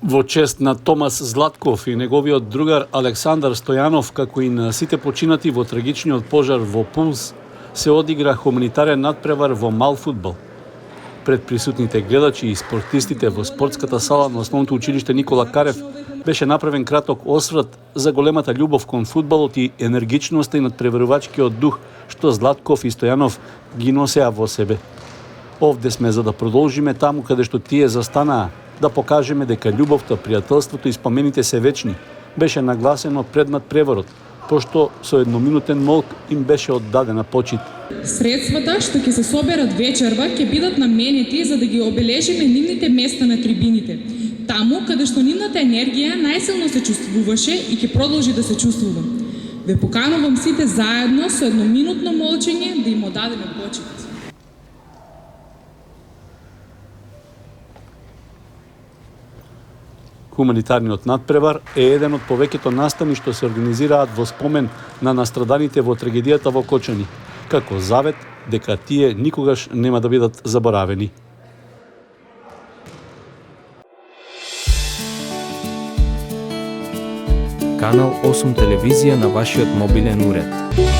Во чест на Томас Златков и неговиот другар Александар Стојанов, како и на сите починати во трагичниот пожар во Пулс, се одигра хуманитарен надпревар во мал фудбал. Пред присутните гледачи и спортистите во спортската сала на Основното училиште Никола Карев беше направен краток осврт за големата љубов кон фудбалот и енергичноста и надпреварувачкиот дух што Златков и Стојанов ги носеа во себе. Овде сме за да продолжиме таму каде што тие застанаа, да покажеме дека љубовта, пријателството и спомените се вечни, беше нагласено пред надпреварот, пошто со едноминутен молк им беше оддадена почит. Средствата што ќе се соберат вечерва ќе бидат наменети за да ги обележиме нивните места на трибините, таму каде што нивната енергија најсилно се чувствуваше и ќе продолжи да се чувствува. Ве поканувам сите заедно со едноминутно молчење да им оддадеме почит. Хуманитарниот надпревар е еден од повеќето настани што се организираат во спомен на настраданите во трагедијата во Кочани, како завет дека тие никогаш нема да бидат заборавени. Канал 8 телевизија на вашиот мобилен уред.